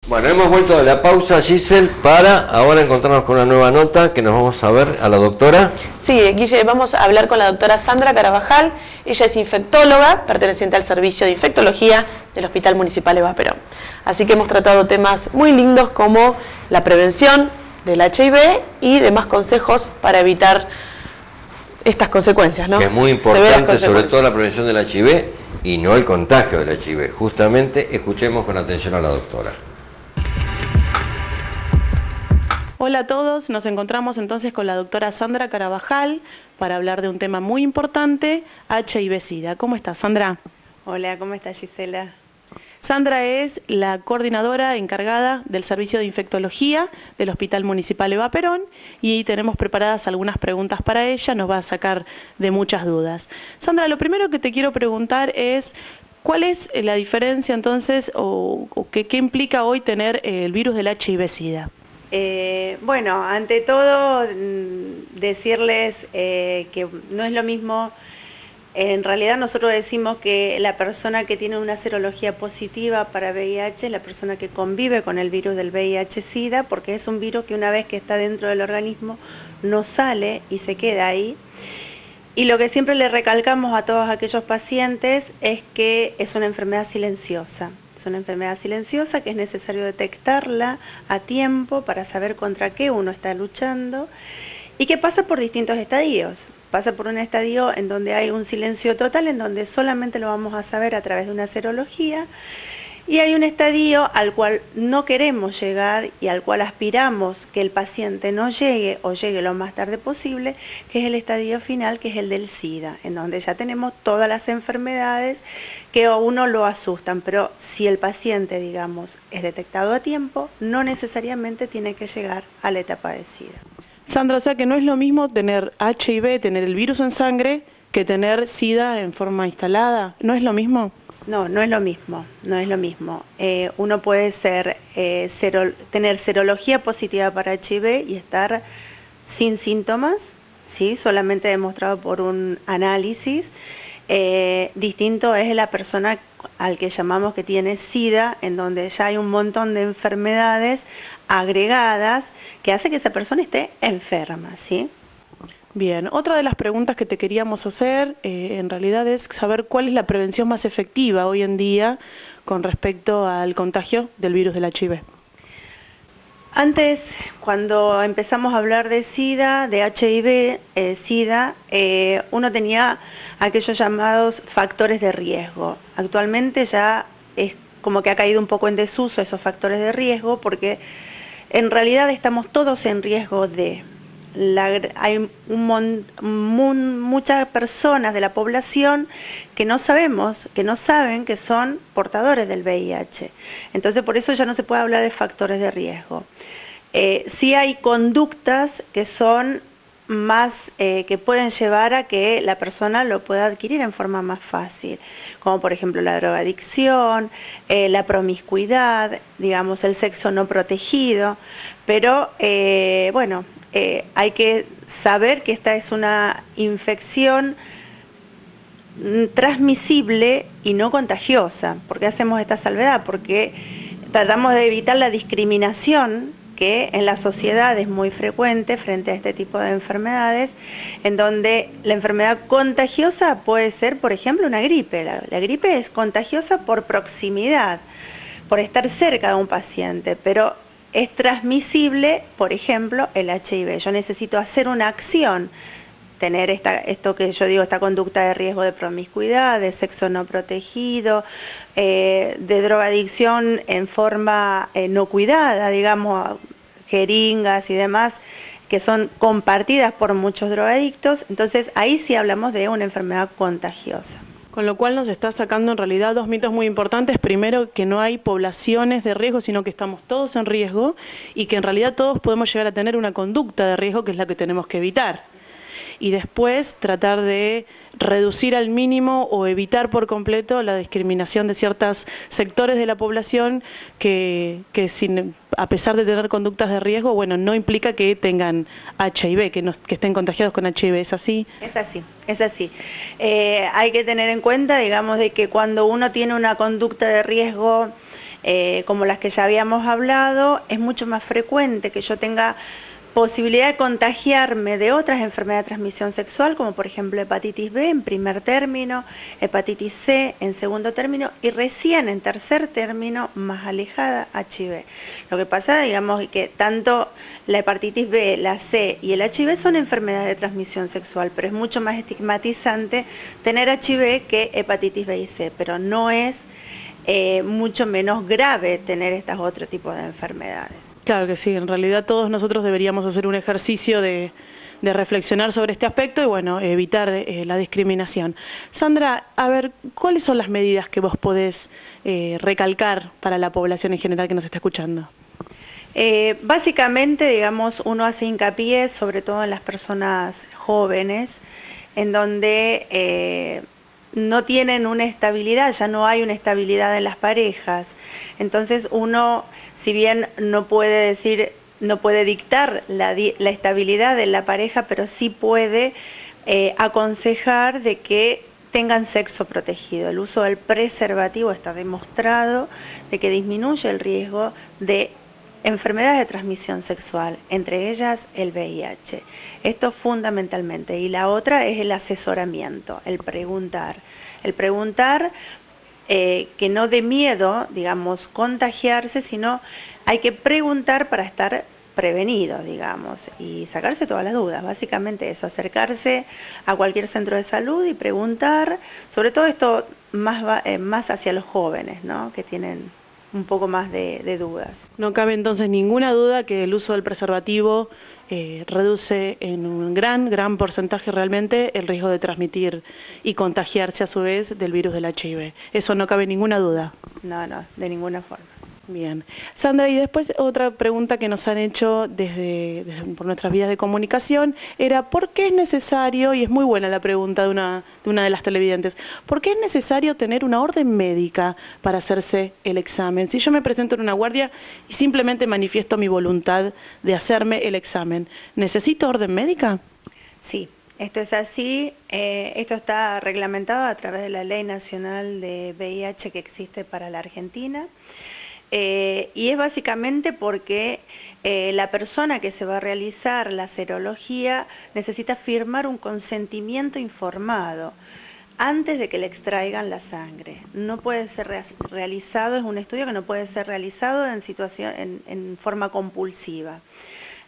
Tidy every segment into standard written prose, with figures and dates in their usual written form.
Bueno, hemos vuelto de la pausa, Giselle, para ahora encontrarnos con una nueva nota que nos vamos a ver a la doctora. Sí, Guille, vamos a hablar con la doctora Sandra Carabajal. Ella es infectóloga, perteneciente al servicio de infectología del Hospital Municipal Eva Perón. Así que hemos tratado temas muy lindos como la prevención del HIV y demás consejos para evitar estas consecuencias, ¿no? Que es muy importante, sobre todo la prevención del HIV y no el contagio del HIV. Justamente, escuchemos con atención a la doctora. Hola a todos, nos encontramos entonces con la doctora Sandra Carabajal para hablar de un tema muy importante, HIV-Sida. ¿Cómo estás, Sandra? Hola, ¿cómo estás, Gisela? Sandra es la coordinadora encargada del servicio de infectología del Hospital Municipal Eva Perón y tenemos preparadas algunas preguntas para ella, nos va a sacar de muchas dudas. Sandra, lo primero que te quiero preguntar es, ¿cuál es la diferencia entonces o qué implica hoy tener el virus del HIV-Sida? Bueno, ante todo, decirles que no es lo mismo. En realidad nosotros decimos que la persona que tiene una serología positiva para VIH es la persona que convive con el virus del VIH-Sida, porque es un virus que una vez que está dentro del organismo no sale y se queda ahí. Y lo que siempre le recalcamos a todos aquellos pacientes es que es una enfermedad silenciosa. Es una enfermedad silenciosa que es necesario detectarla a tiempo para saber contra qué uno está luchando y que pasa por distintos estadios. Pasa por un estadio en donde hay un silencio total, en donde solamente lo vamos a saber a través de una serología, y hay un estadio al cual no queremos llegar y al cual aspiramos que el paciente no llegue o llegue lo más tarde posible, que es el estadio final, que es el del SIDA, en donde ya tenemos todas las enfermedades que a uno lo asustan, pero si el paciente, digamos, es detectado a tiempo, no necesariamente tiene que llegar a la etapa de SIDA. Sandra, o sea que no es lo mismo tener HIV, tener el virus en sangre, que tener SIDA en forma instalada. ¿No es lo mismo? No, no es lo mismo, no es lo mismo. Uno puede tener serología positiva para HIV y estar sin síntomas, ¿sí? Solamente demostrado por un análisis. Distinto es la persona al que llamamos que tiene SIDA, en donde ya hay un montón de enfermedades agregadas que hace que esa persona esté enferma, ¿sí? Bien, otra de las preguntas que te queríamos hacer en realidad es saber cuál es la prevención más efectiva hoy en día con respecto al contagio del virus del HIV. Antes, cuando empezamos a hablar de SIDA, de HIV, SIDA, uno tenía aquellos llamados factores de riesgo. Actualmente ya es como que ha caído un poco en desuso esos factores de riesgo porque en realidad estamos todos en riesgo de... Hay muchas personas de la población que no saben que son portadores del VIH. Entonces por eso ya no se puede hablar de factores de riesgo. Sí hay conductas que son más, que pueden llevar a que la persona lo pueda adquirir en forma más fácil, como por ejemplo la drogadicción, la promiscuidad, digamos el sexo no protegido, pero bueno, hay que saber que esta es una infección transmisible y no contagiosa. ¿Por qué hacemos esta salvedad? Porque tratamos de evitar la discriminación que en la sociedad es muy frecuente frente a este tipo de enfermedades, en donde la enfermedad contagiosa puede ser, por ejemplo, una gripe. La gripe es contagiosa por proximidad, por estar cerca de un paciente, pero es transmisible, por ejemplo, el HIV. Yo necesito hacer una acción, tener esto que yo digo, esta conducta de riesgo de promiscuidad, de sexo no protegido, de drogadicción en forma no cuidada, digamos, jeringas y demás, que son compartidas por muchos drogadictos. Entonces ahí sí hablamos de una enfermedad contagiosa. Con lo cual nos está sacando en realidad dos mitos muy importantes. Primero, que no hay poblaciones de riesgo, sino que estamos todos en riesgo y que en realidad todos podemos llegar a tener una conducta de riesgo que es la que tenemos que evitar. Y después tratar de reducir al mínimo o evitar por completo la discriminación de ciertos sectores de la población que a pesar de tener conductas de riesgo, bueno, no implica que tengan HIV, que estén contagiados con HIV. ¿Es así? Es así, es así. Hay que tener en cuenta, digamos, de que cuando uno tiene una conducta de riesgo como las que ya habíamos hablado, es mucho más frecuente que yo tenga posibilidad de contagiarme de otras enfermedades de transmisión sexual, como por ejemplo hepatitis B en primer término, hepatitis C en segundo término y recién en tercer término, más alejada, HIV. Lo que pasa, digamos, es que tanto la hepatitis B, la C y el HIV son enfermedades de transmisión sexual, pero es mucho más estigmatizante tener HIV que hepatitis B y C, pero no es mucho menos grave tener estos otros tipos de enfermedades. Claro que sí, en realidad todos nosotros deberíamos hacer un ejercicio de reflexionar sobre este aspecto y bueno, evitar la discriminación. Sandra, a ver, ¿cuáles son las medidas que vos podés recalcar para la población en general que nos está escuchando? Básicamente, digamos, uno hace hincapié sobre todo en las personas jóvenes, en donde no tienen una estabilidad, ya no hay una estabilidad en las parejas. Entonces uno, si bien no puede decir, no puede dictar la estabilidad de la pareja, pero sí puede aconsejar de que tengan sexo protegido. El uso del preservativo está demostrado de que disminuye el riesgo de enfermedades de transmisión sexual, entre ellas el VIH. Esto fundamentalmente. Y la otra es el asesoramiento, el preguntar. El preguntar que no dé miedo, digamos, contagiarse, sino hay que preguntar para estar prevenidos, digamos, y sacarse todas las dudas. Básicamente eso, acercarse a cualquier centro de salud y preguntar, sobre todo esto más hacia los jóvenes, ¿no?, que tienen un poco más de dudas. No cabe entonces ninguna duda que el uso del preservativo reduce en un gran porcentaje realmente el riesgo de transmitir y contagiarse a su vez del virus del HIV. Eso no cabe ninguna duda. No, de ninguna forma. Bien. Sandra, y después otra pregunta que nos han hecho por nuestras vías de comunicación era ¿por qué es necesario, y es muy buena la pregunta de una de las televidentes, ¿por qué es necesario tener una orden médica para hacerse el examen? Si yo me presento en una guardia y simplemente manifiesto mi voluntad de hacerme el examen, ¿necesito orden médica? Sí. Esto es así, esto está reglamentado a través de la Ley Nacional de VIH que existe para la Argentina. Y es básicamente porque la persona que se va a realizar la serología necesita firmar un consentimiento informado antes de que le extraigan la sangre. No puede ser realizado, es un estudio que no puede ser realizado en forma compulsiva.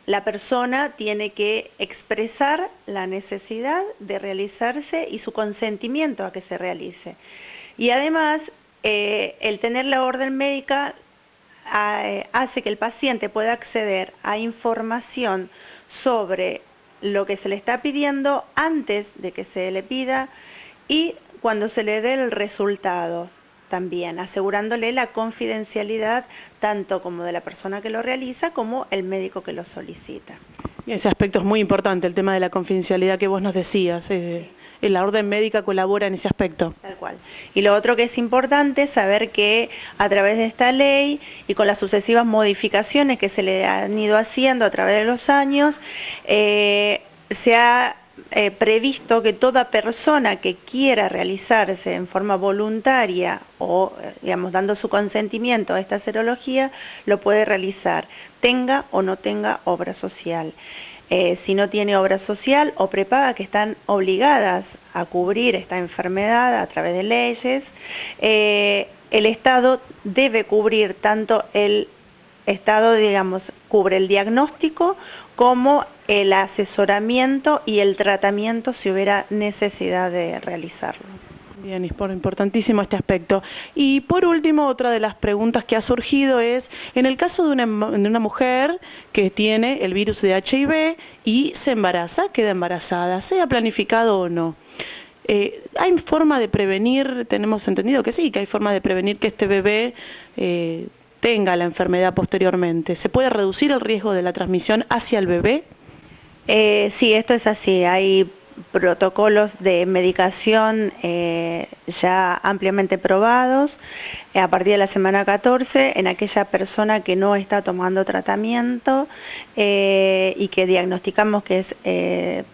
La persona tiene que expresar la necesidad de realizarse y su consentimiento a que se realice. Y además, el tener la orden médica hace que el paciente pueda acceder a información sobre lo que se le está pidiendo antes de que se le pida y cuando se le dé el resultado también, asegurándole la confidencialidad tanto como de la persona que lo realiza como el médico que lo solicita. Ese aspecto es muy importante, el tema de la confidencialidad que vos nos decías. Sí. La orden médica colabora en ese aspecto. Tal cual. Y lo otro que es importante es saber que a través de esta ley y con las sucesivas modificaciones que se le han ido haciendo a través de los años, se ha previsto que toda persona que quiera realizarse en forma voluntaria o, digamos, dando su consentimiento a esta serología, lo puede realizar, tenga o no tenga obra social. Si no tiene obra social o prepaga, que están obligadas a cubrir esta enfermedad a través de leyes, el Estado debe cubrir tanto el Estado, digamos, cubre el diagnóstico como el asesoramiento y el tratamiento si hubiera necesidad de realizarlo. Bien, es importantísimo este aspecto. Y por último, otra de las preguntas que ha surgido es, en el caso de una mujer que tiene el virus de HIV y se embaraza, queda embarazada, sea planificado o no, ¿hay forma de prevenir? Tenemos entendido que sí, que hay forma de prevenir que este bebé tenga la enfermedad posteriormente. ¿Se puede reducir el riesgo de la transmisión hacia el bebé? Sí, esto es así. Hay protocolos de medicación ya ampliamente probados a partir de la semana 14 en aquella persona que no está tomando tratamiento y que diagnosticamos que es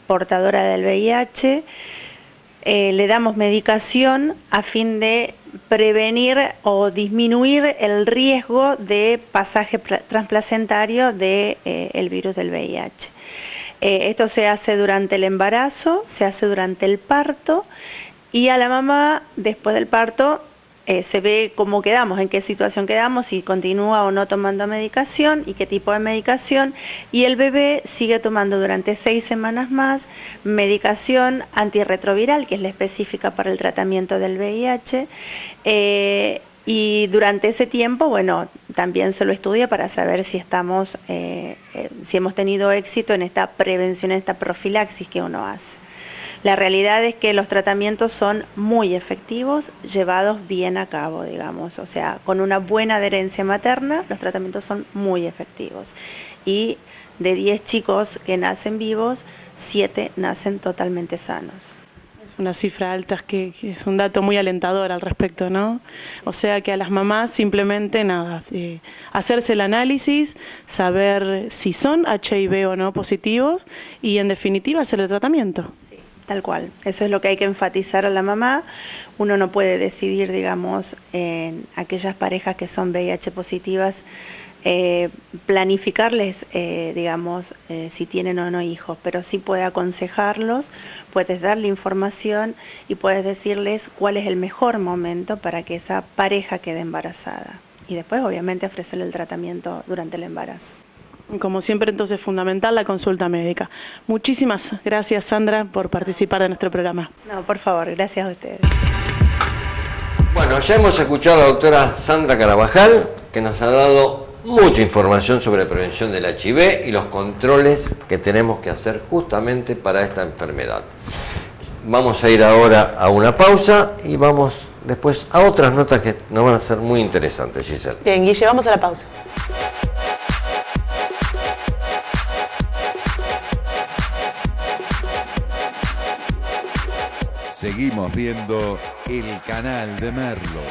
portadora del VIH. le damos medicación a fin de prevenir o disminuir el riesgo de pasaje transplacentario del virus del VIH. Esto se hace durante el embarazo, se hace durante el parto, y a la mamá después del parto se ve cómo quedamos, en qué situación quedamos, si continúa o no tomando medicación y qué tipo de medicación, y el bebé sigue tomando durante 6 semanas más medicación antirretroviral, que es la específica para el tratamiento del VIH, y durante ese tiempo, bueno, también se lo estudia para saber si si hemos tenido éxito en esta prevención, en esta profilaxis que uno hace. La realidad es que los tratamientos son muy efectivos, llevados bien a cabo, digamos, o sea, con una buena adherencia materna, los tratamientos son muy efectivos. Y de 10 chicos que nacen vivos, 7 nacen totalmente sanos. Es una cifra alta, que es un dato muy alentador al respecto, ¿no? O sea que a las mamás simplemente nada, hacerse el análisis, saber si son HIV o no positivos y en definitiva hacer el tratamiento. Sí, tal cual, eso es lo que hay que enfatizar a la mamá. Uno no puede decidir, digamos, en aquellas parejas que son VIH positivas, planificarles, digamos, si tienen o no hijos, pero sí puede aconsejarlos, puedes darle información y puedes decirles cuál es el mejor momento para que esa pareja quede embarazada. Y después, obviamente, ofrecerle el tratamiento durante el embarazo. Como siempre, entonces, fundamental la consulta médica. Muchísimas gracias, Sandra, por participar de nuestro programa. No, por favor, gracias a ustedes. Bueno, ya hemos escuchado a la doctora Sandra Carabajal, que nos ha dado mucha información sobre prevención del HIV y los controles que tenemos que hacer justamente para esta enfermedad. Vamos a ir ahora a una pausa y vamos después a otras notas que nos van a ser muy interesantes, Giselle. Bien, Guille, vamos a la pausa. Seguimos viendo El Canal de Merlo.